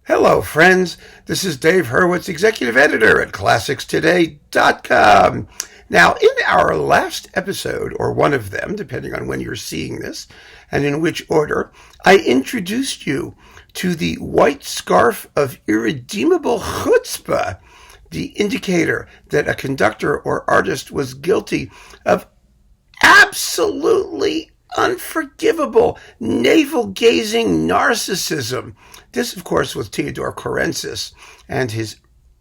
Hello, friends. This is Dave Hurwitz, executive editor at ClassicsToday.com. Now, in our last episode, or one of them, depending on when you're seeing this and in which order, I introduced you to the white scarf of irredeemable chutzpah, the indicator that a conductor or artist was guilty of absolutely unforgivable navel-gazing narcissism. This, of course, was Theodore Kurensis and his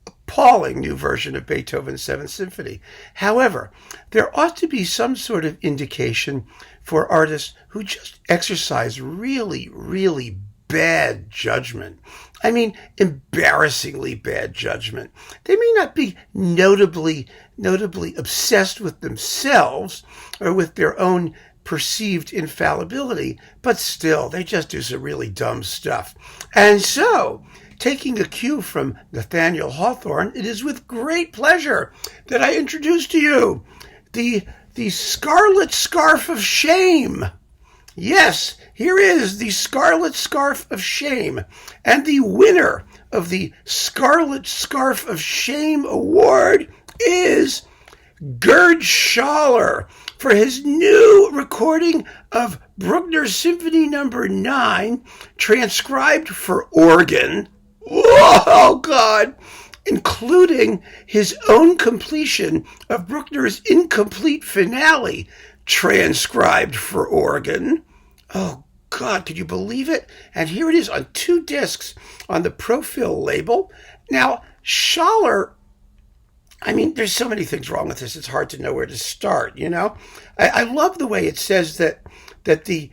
appalling new version of Beethoven's Seventh Symphony. However, there ought to be some sort of indication for artists who just exercise really, really bad judgment. I mean, embarrassingly bad judgment. They may not be notably obsessed with themselves or with their own perceived infallibility, but still, they just do some really dumb stuff. And so, taking a cue from Nathaniel Hawthorne, it is with great pleasure that I introduce to you the Scarlet Scarf of Shame. Yes, here is the Scarlet Scarf of Shame, and the winner of the Scarlet Scarf of Shame award is Gerd Schaller for his new recording of Bruckner's Symphony No. 9, transcribed for organ. Oh, God! Including his own completion of Bruckner's incomplete finale, transcribed for organ. Oh, God, could you believe it? And here it is on 2 discs on the Profil label. Now, Schaller, I mean, there's so many things wrong with this, it's hard to know where to start, you know? I love the way it says that the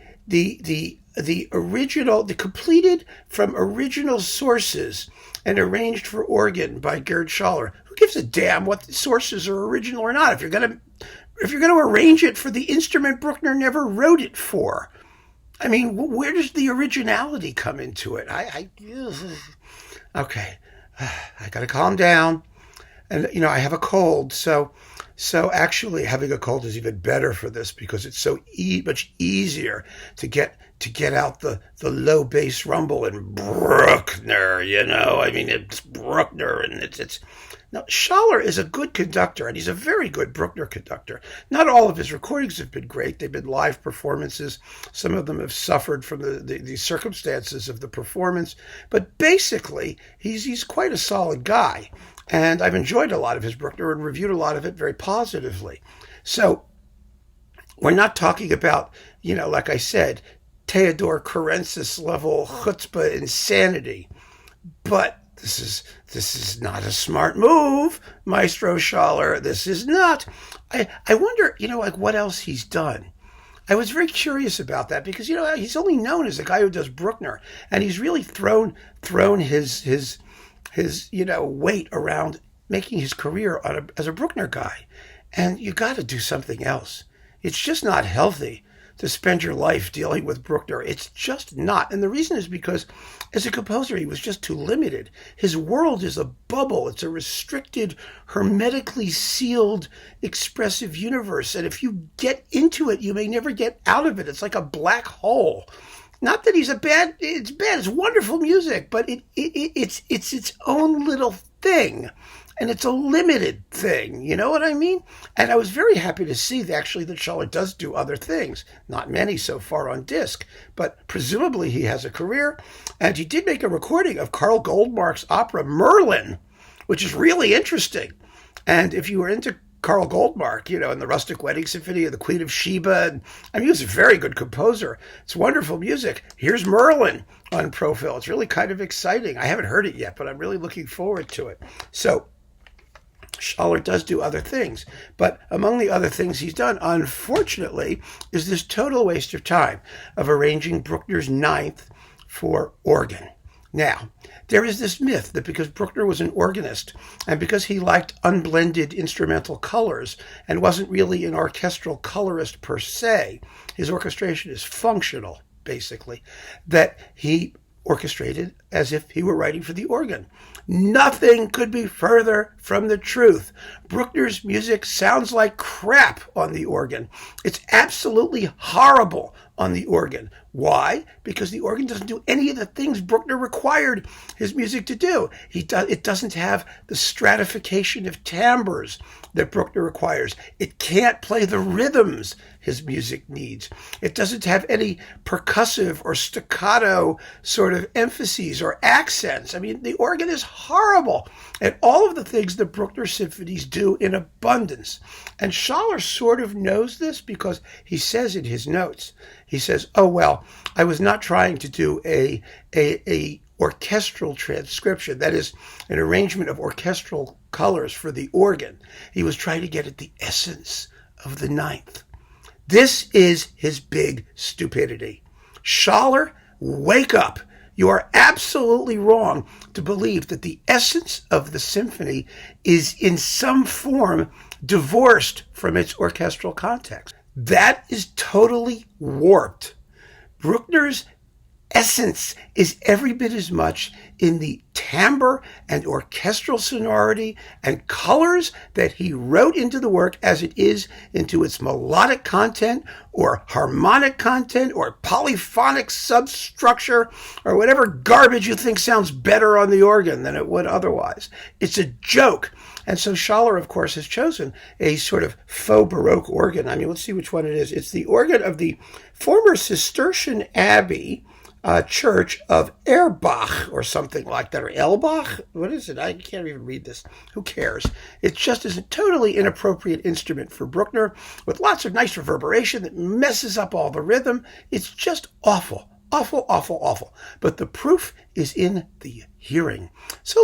original, the completed from original sources and arranged for organ by Gerd Schaller. Who gives a damn what the sources are original or not? If you're gonna arrange it for the instrument Bruckner never wrote it for, I mean, where does the originality come into it? Okay, I gotta calm down. And, you know, I have a cold, so actually having a cold is even better for this because it's so much easier to get out the low bass rumble in Bruckner, you know? I mean, it's Bruckner, and it's now, Schaller is a good conductor, and he's a very good Bruckner conductor. Not all of his recordings have been great. They've been live performances. Some of them have suffered from the circumstances of the performance. But basically, he's quite a solid guy. And I've enjoyed a lot of his Bruckner and reviewed a lot of it very positively. So we're not talking about, you know, like I said, Theodore Kurensis level chutzpah insanity. But this is not a smart move, Maestro Schaller. This is not. I wonder, you know, like what else he's done. I was very curious about that because, you know, he's only known as a guy who does Bruckner, and he's really thrown his you know, weight around making his career as a Bruckner guy. And you got to do something else. It's just not healthy to spend your life dealing with Bruckner. It's just not. And the reason is because as a composer, he was just too limited. His world is a bubble. It's a restricted, hermetically sealed, expressive universe. And if you get into it, you may never get out of it. It's like a black hole. Not that it's wonderful music, but it's its own little thing. And it's a limited thing, you know what I mean? And I was very happy to see that Schaller does do other things. Not many so far on disc, but presumably he has a career. And he did make a recording of Karl Goldmark's opera Merlin, which is really interesting. And if you were into Karl Goldmark, you know, and the Rustic Wedding Symphony and the Queen of Sheba. And, I mean, he was a very good composer. It's wonderful music. Here's Merlin on Profil. It's really kind of exciting. I haven't heard it yet, but I'm really looking forward to it. So Schaller does do other things. But among the other things he's done, unfortunately, is this total waste of time of arranging Bruckner's Ninth for organ. Now, there is this myth that because Bruckner was an organist and because he liked unblended instrumental colors and wasn't really an orchestral colorist per se, his orchestration is functional, basically, that he orchestrated as if he were writing for the organ. Nothing could be further from the truth. Bruckner's music sounds like crap on the organ. It's absolutely horrible on the organ. Why? Because the organ doesn't do any of the things Bruckner required his music to do. It doesn't have the stratification of timbres that Bruckner requires. It can't play the rhythms his music needs. It doesn't have any percussive or staccato sort of emphases or accents. I mean, the organ is horrible at all of the things that Bruckner symphonies do in abundance. And Schaller sort of knows this because he says in his notes, he says, oh, well, I was not trying to do a orchestral transcription, that is, an arrangement of orchestral colors for the organ. He was trying to get at the essence of the ninth. This is his big stupidity. Schaller, wake up. You are absolutely wrong to believe that the essence of the symphony is in some form divorced from its orchestral context. That is totally warped. Bruckner's essence is every bit as much in the timbre and orchestral sonority and colors that he wrote into the work as it is into its melodic content or harmonic content or polyphonic substructure or whatever garbage you think sounds better on the organ than it would otherwise. It's a joke. And so Schaller, of course, has chosen a sort of faux Baroque organ. I mean, let's see which one it is. It's the organ of the former Cistercian Abbey church of Erbach or something like that, or Elbach. What is it? I can't even read this. Who cares? It just is a totally inappropriate instrument for Bruckner with lots of nice reverberation that messes up all the rhythm. It's just awful. Awful, awful, awful. But the proof is in the hearing. So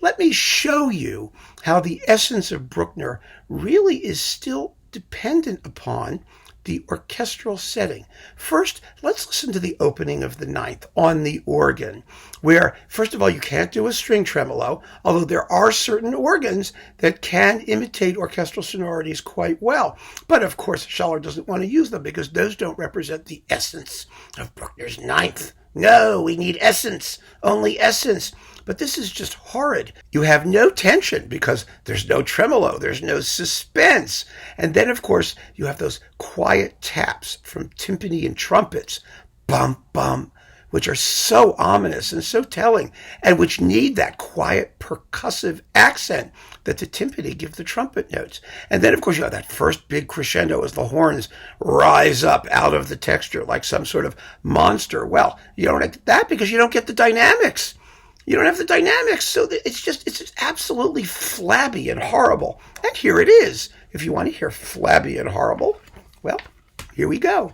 let me show you how the essence of Bruckner really is still dependent upon the orchestral setting. First, let's listen to the opening of the ninth on the organ, where, first of all, you can't do a string tremolo, although there are certain organs that can imitate orchestral sonorities quite well. But, of course, Schaller doesn't want to use them because those don't represent the essence of Bruckner's ninth. No, we need essence, only essence. But this is just horrid. You have no tension because there's no tremolo, there's no suspense. And then, of course, you have those quiet taps from timpani and trumpets, bum, bum, which are so ominous and so telling, and which need that quiet percussive accent that the timpani give the trumpet notes. And then, of course, you have that first big crescendo as the horns rise up out of the texture like some sort of monster. Well, you don't get that because you don't get the dynamics. You don't have the dynamics, so it's absolutely flabby and horrible. And here it is. If you want to hear flabby and horrible, well, here we go.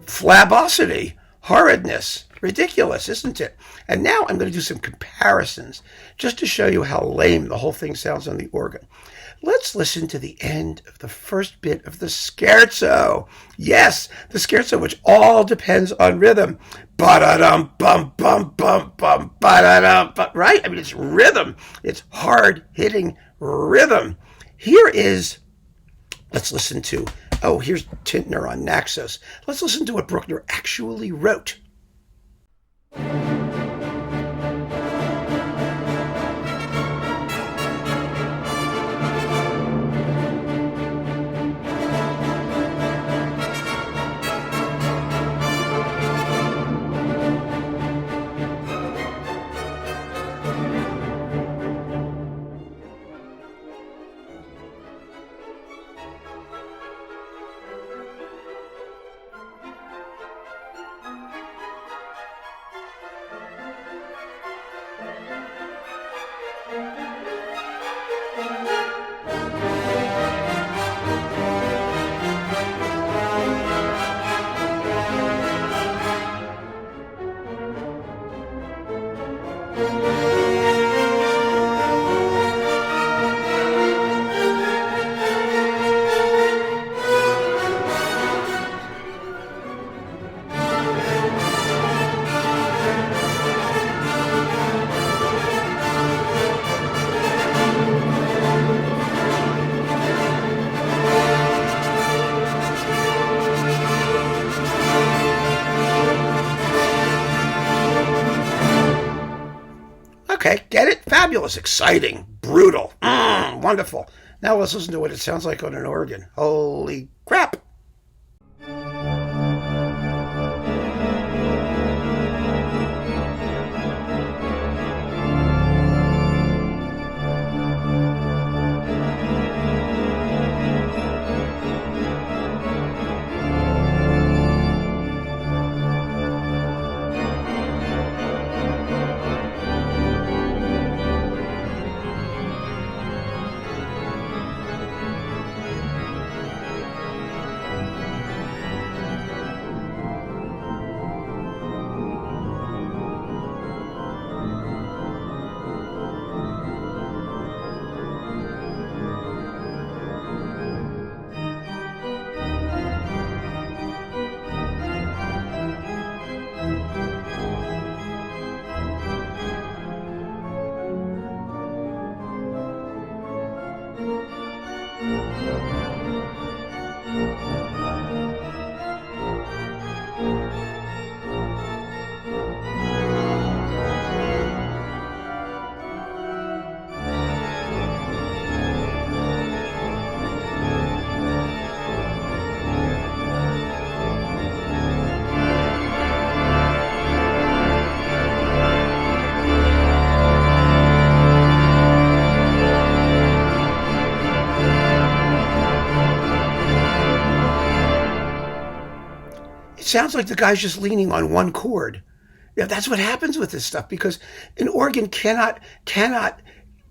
Flabosity, horridness, ridiculous, isn't it? And now I'm going to do some comparisons just to show you how lame the whole thing sounds on the organ. Let's listen to the end of the first bit of the scherzo. Yes, the scherzo, which all depends on rhythm. Ba-da-dum, bum, bum, bum, bum, ba-da-dum, bum, right? I mean, it's rhythm. It's hard-hitting rhythm. Here is, let's listen to, here's Tintner on Naxos. Let's listen to what Bruckner actually wrote. Okay, get it? Fabulous, exciting, brutal, wonderful. Now let's listen to what it sounds like on an organ. Holy crap! Sounds like the guy's just leaning on one chord. Yeah, that's what happens with this stuff, because an organ cannot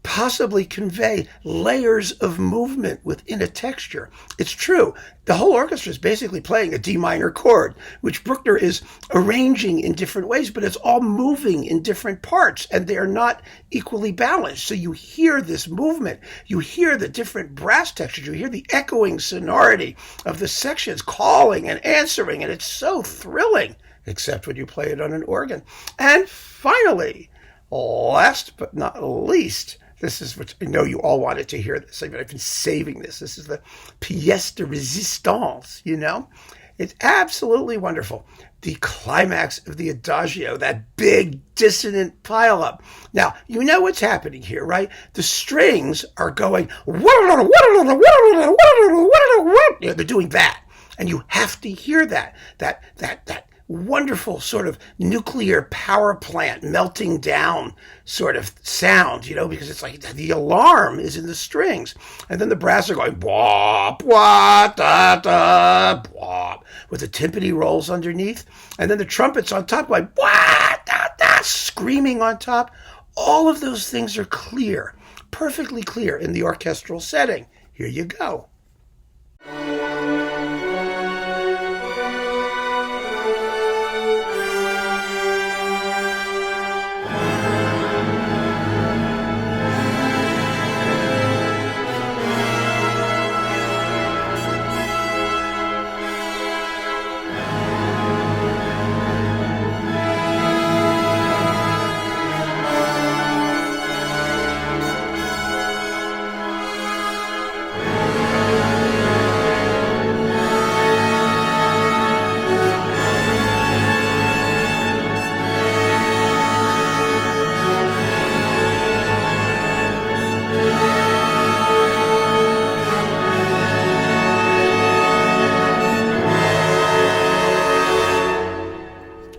possibly convey layers of movement within a texture. It's true. The whole orchestra is basically playing a D minor chord, which Bruckner is arranging in different ways, but it's all moving in different parts, and they are not equally balanced. So you hear this movement. You hear the different brass textures. You hear the echoing sonority of the sections calling and answering, and it's so thrilling, except when you play it on an organ. And finally, last but not least, this is what I know you all wanted to hear this. I've been saving this. This is the Fiesta Resistance, you know? It's absolutely wonderful. The climax of the Adagio, that big dissonant pileup. Now, you know what's happening here, right? The strings are going, they're doing that. And you have to hear that wonderful sort of nuclear power plant melting down sort of sound, you know, because it's like the alarm is in the strings. And then the brass are going, bwah, bwah, da, da, bwah, with the timpani rolls underneath. And then the trumpets on top going, bwah, da, da, screaming on top. All of those things are clear, perfectly clear in the orchestral setting. Here you go.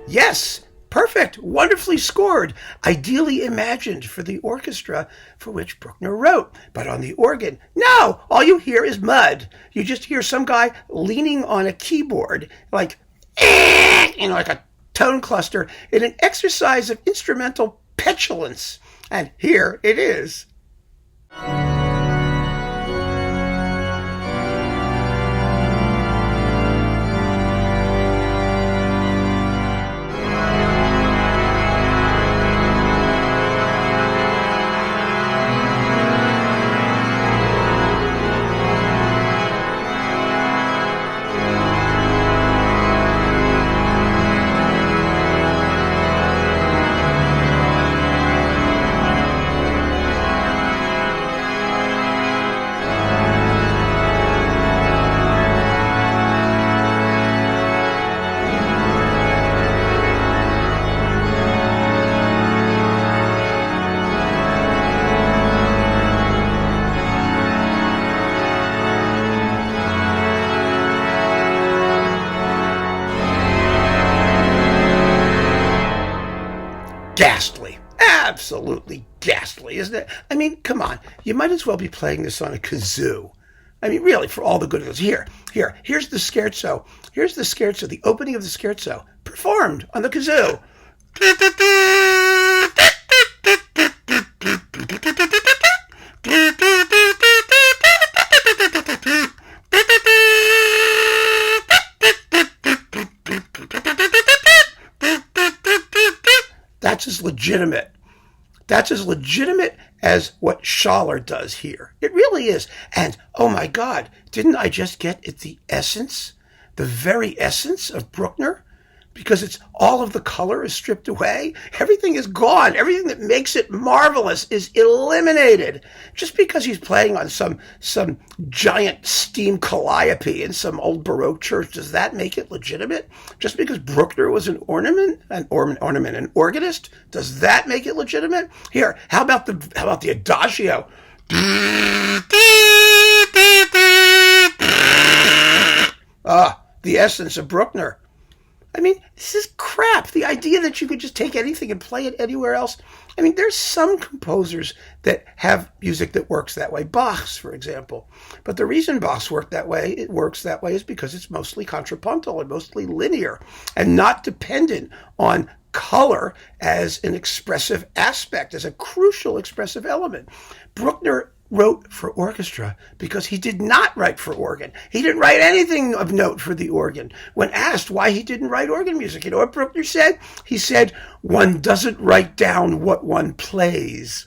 Yes, perfect, wonderfully scored, ideally imagined for the orchestra for which Bruckner wrote. But on the organ, no, all you hear is mud. You just hear some guy leaning on a keyboard, like, like a tone cluster, in an exercise of instrumental petulance. And here it is. Ghastly. Absolutely ghastly, isn't it? I mean, come on. You might as well be playing this on a kazoo. I mean, really, for all the good it is. Here's the scherzo. Here's the scherzo, the opening of the scherzo, performed on the kazoo. That's as legitimate. That's as legitimate as what Schaller does here. It really is. And, oh my God, didn't I just get at the essence, the very essence of Bruckner? Because it's all of the color is stripped away. Everything is gone. Everything that makes it marvelous is eliminated. Just because he's playing on some giant steam calliope in some old Baroque church, does that make it legitimate? Just because Bruckner was an organist, does that make it legitimate? Here, how about the Adagio? The essence of Bruckner. I mean, this is crap. The idea that you could just take anything and play it anywhere else. I mean, there's some composers that have music that works that way. Bach's, for example. But the reason Bach's works that way is because it's mostly contrapuntal and mostly linear and not dependent on color as an expressive aspect, as a crucial expressive element. Bruckner wrote for orchestra because he did not write for organ. He didn't write anything of note for the organ. When asked why he didn't write organ music, you know what Bruckner said? He said, one doesn't write down what one plays.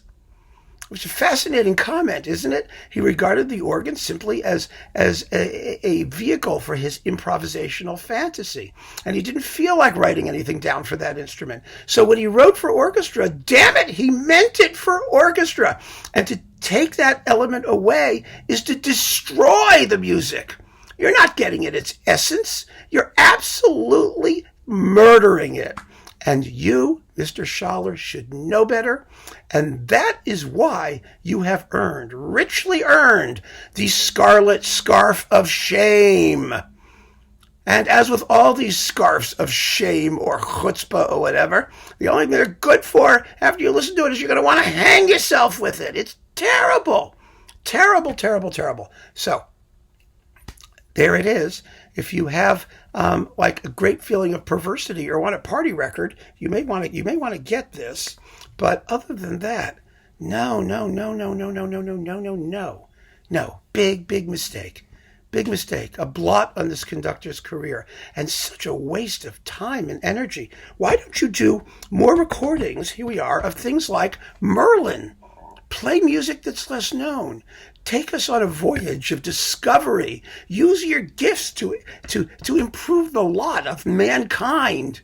Which is a fascinating comment, isn't it? He regarded the organ simply as a vehicle for his improvisational fantasy. And he didn't feel like writing anything down for that instrument. So when he wrote for orchestra, damn it, he meant it for orchestra. And to take that element away is to destroy the music. You're not getting at its essence. You're absolutely murdering it. And you, Mr. Schaller, should know better. And that is why you have richly earned, the Scarlet Scarf of Shame. And as with all these scarves of shame or chutzpah or whatever, the only thing they're good for after you listen to it is you're going to want to hang yourself with it. It's terrible. Terrible, terrible, terrible. So, there it is. If you have like a great feeling of perversity or want a party record, you may want to get this. But other than that, no. Big mistake. Big mistake. A blot on this conductor's career and such a waste of time and energy. Why don't you do more recordings, here we are, of things like Merlin? Play music that's less known. Take us on a voyage of discovery. Use your gifts to improve the lot of mankind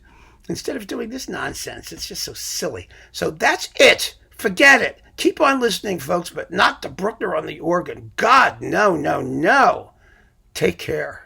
instead of doing this nonsense. It's just so silly. So that's it. Forget it. Keep on listening, folks, but not to Bruckner on the organ. God, no. Take care.